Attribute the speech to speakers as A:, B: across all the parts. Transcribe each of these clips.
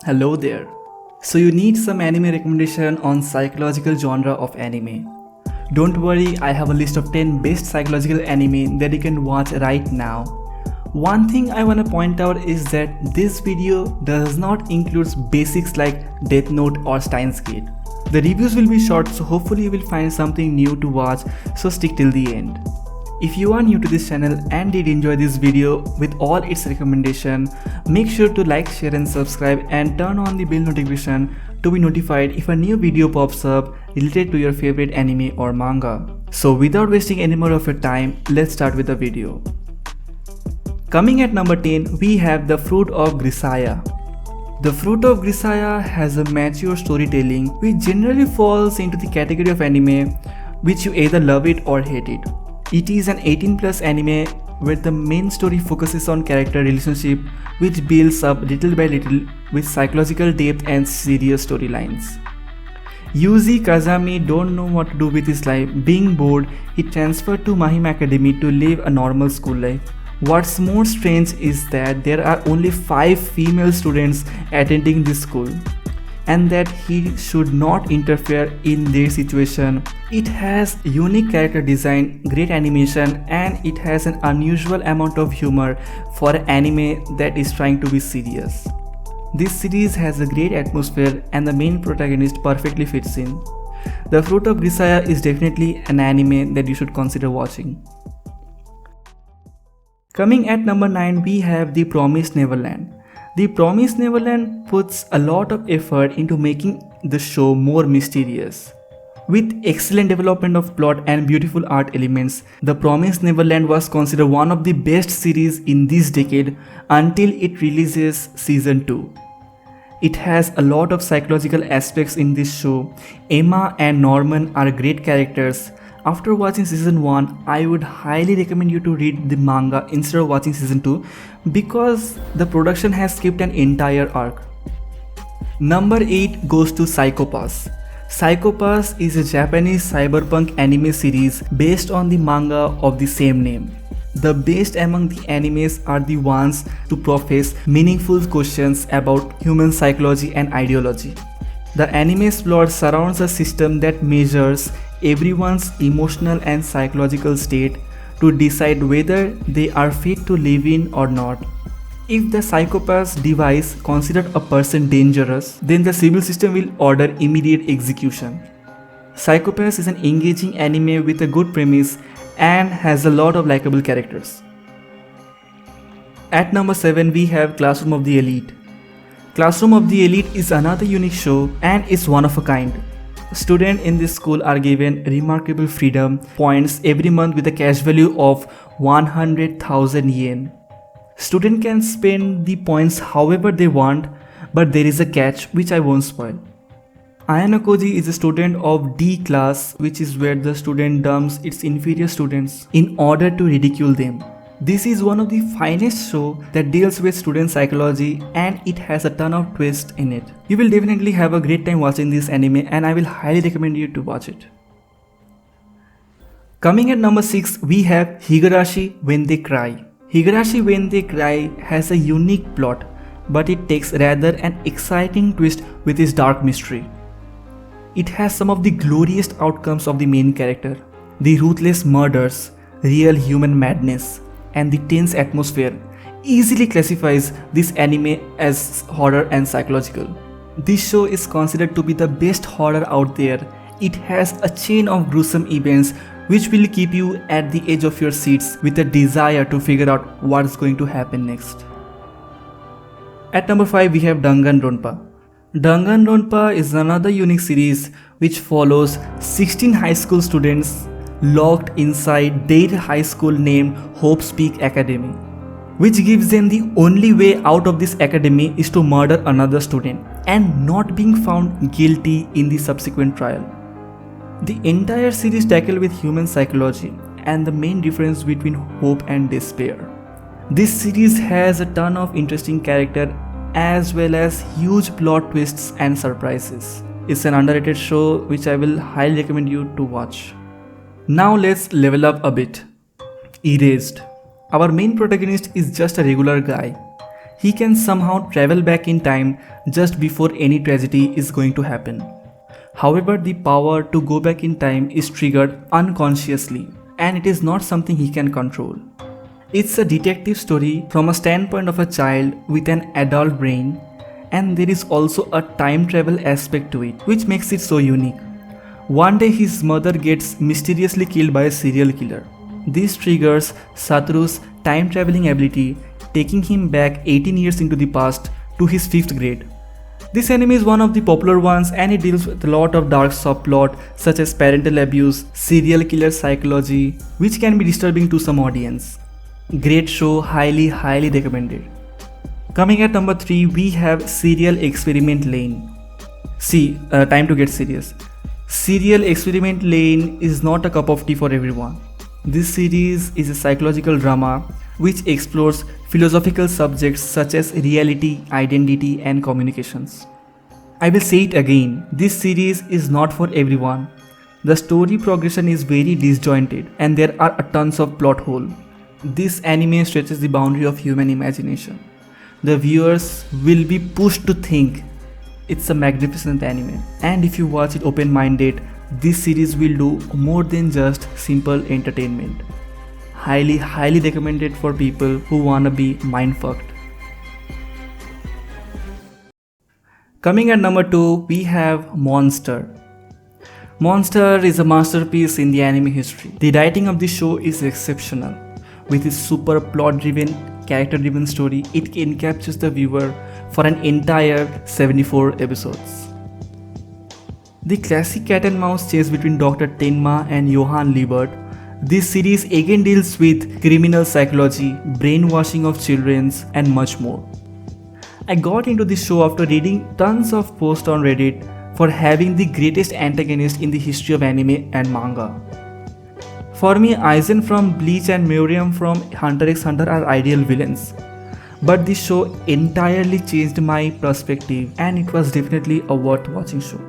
A: Hello there. So you need some anime recommendation on psychological genre of anime. Don't worry, I have a list of 10 best psychological anime that you can watch right now. One thing I want to point out is that this video does not include basics like Death Note or Steins Gate. The reviews will be short, so hopefully you will find something new to watch, so stick till the end. If you are new to this channel and did enjoy this video with all its recommendation, make sure to like, share and subscribe and turn on the bell notification to be notified if a new video pops up related to your favorite anime or manga. So without wasting any more of your time, let's start with the video. Coming at number 10, we have the Fruit of Grisaya. The Fruit of Grisaya has a mature storytelling which generally falls into the category of anime which you either love it or hate it. It is an 18+ anime where the main story focuses on character relationship which builds up little by little with psychological depth and serious storylines. Yuji Kazami don't know what to do with his life. Being bored, he transferred to Mahim Academy to live a normal school life. What's more strange is that there are only 5 female students attending this school, and that he should not interfere in their situation. It has unique character design, great animation, and it has an unusual amount of humor for an anime that is trying to be serious. This series has a great atmosphere and the main protagonist perfectly fits in. The Fruit of Grisaya is definitely an anime that you should consider watching. Coming at number 9, we have The Promised Neverland. The Promised Neverland puts a lot of effort into making the show more mysterious. With excellent development of plot and beautiful art elements, The Promised Neverland was considered one of the best series in this decade until it releases season 2. It has a lot of psychological aspects in this show. Emma and Norman are great characters. After watching season 1, I would highly recommend you to read the manga instead of watching season 2 because the production has skipped an entire arc. Number 8 goes to Psychosis. Psychosis is a Japanese cyberpunk anime series based on the manga of the same name. The best among the animes are the ones to profess meaningful questions about human psychology and ideology. The anime's plot surrounds a system that measures everyone's emotional and psychological state to decide whether they are fit to live in or not. If the psychopath's device considered a person dangerous, then the civil system will order immediate execution. Psychopath is an engaging anime with a good premise and has a lot of likable characters. At number 7, we have Classroom of the Elite. Classroom of the Elite is another unique show and is one of a kind. Students in this school are given remarkable freedom points every month with a cash value of 100,000 yen. Students can spend the points however they want, but there is a catch which I won't spoil. Ayanokoji is a student of D class, which is where the student dumps its inferior students in order to ridicule them. This is one of the finest shows that deals with student psychology and it has a ton of twists in it. You will definitely have a great time watching this anime and I will highly recommend you to watch it. Coming at number 6, we have Higurashi When They Cry. Higurashi When They Cry has a unique plot, but it takes rather an exciting twist with its dark mystery. It has some of the glorious outcomes of the main character, the ruthless murders, real human madness, and the tense atmosphere easily classifies this anime as horror and psychological. This show is considered to be the best horror out there. It has a chain of gruesome events which will keep you at the edge of your seats with a desire to figure out what's going to happen next. At number 5, we have Danganronpa. Danganronpa is another unique series which follows 16 high school students locked inside their high school named Hope's Peak Academy, which gives them the only way out of this academy is to murder another student and not being found guilty in the subsequent trial. The entire series tackles with human psychology and the main difference between hope and despair. This series has a ton of interesting character as well as huge plot twists and surprises. It's an underrated show which I will highly recommend you to watch. Now let's level up a bit. Erased. Our main protagonist is just a regular guy. He can somehow travel back in time just before any tragedy is going to happen. However, the power to go back in time is triggered unconsciously, and it is not something he can control. It's a detective story from a standpoint of a child with an adult brain, and there is also a time travel aspect to it, which makes it so unique. One day his mother gets mysteriously killed by a serial killer. This triggers Satoru's time traveling ability, taking him back 18 years into the past to his 5th grade. This anime is one of the popular ones, and it deals with a lot of dark subplot such as parental abuse, serial killer psychology, which can be disturbing to some audience. Great show, highly recommended. Coming at number 3, we have Serial Experiment Lane. Time to get serious. Serial Experiment Lane is not a cup of tea for everyone. This series is a psychological drama which explores philosophical subjects such as reality, identity, and communications. I will say it again, this series is not for everyone. The story progression is very disjointed and there are a tons of plot holes. This anime stretches the boundary of human imagination. The viewers will be pushed to think. It's a magnificent anime, and if you watch it open-minded, this series will do more than just simple entertainment. Highly recommended for people who wanna be mindfucked. Coming at number 2, we have Monster. Monster is a masterpiece in the anime history. The writing of the show is exceptional. With its super plot-driven, character-driven story, it encaptures the viewer for an entire 74 episodes. The classic cat and mouse chase between Dr. Tenma and Johann Liebert. This series again deals with criminal psychology, brainwashing of children, and much more. I got into this show after reading tons of posts on Reddit for having the greatest antagonist in the history of anime and manga. For me, Aizen from Bleach and Miriam from Hunter x Hunter are ideal villains. But this show entirely changed my perspective, and it was definitely a worth watching show.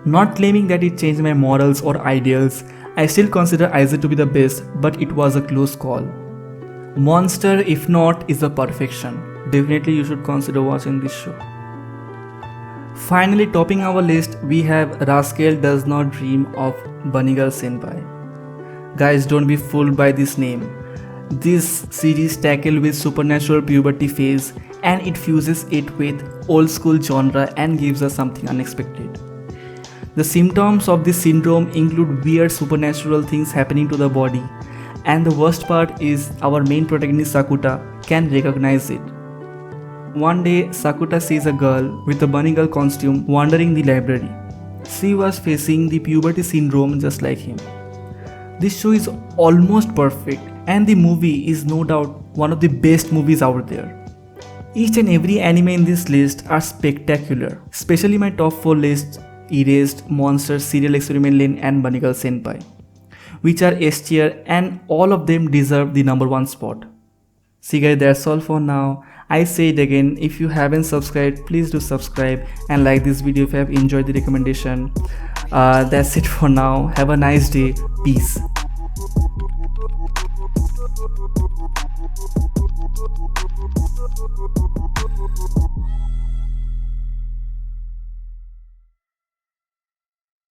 A: Not claiming that it changed my morals or ideals, I still consider Aizen to be the best, but it was a close call. Monster, if not, is a perfection. Definitely you should consider watching this show. Finally, topping our list, we have Rascal Does Not Dream of Bunny-Girl Senpai. Guys, don't be fooled by this name. This series tackles with supernatural puberty phase, and it fuses it with old school genre and gives us something unexpected. The symptoms of this syndrome include weird supernatural things happening to the body, and the worst part is our main protagonist Sakuta can recognize it. One day, Sakuta sees a girl with a bunny girl costume wandering the library. She was facing the puberty syndrome just like him. This show is almost perfect, and the movie is no doubt one of the best movies out there. Each and every anime in this list are spectacular, especially my top 4 lists: Erased, Monster, Serial Experiment Lane, and Bunny-Girl Senpai, which are S tier, and all of them deserve the number 1 spot. See guys, that's all for now. I say it again, if you haven't subscribed, please do subscribe and like this video if you have enjoyed the recommendation. That's it for now. Have a nice day. Peace.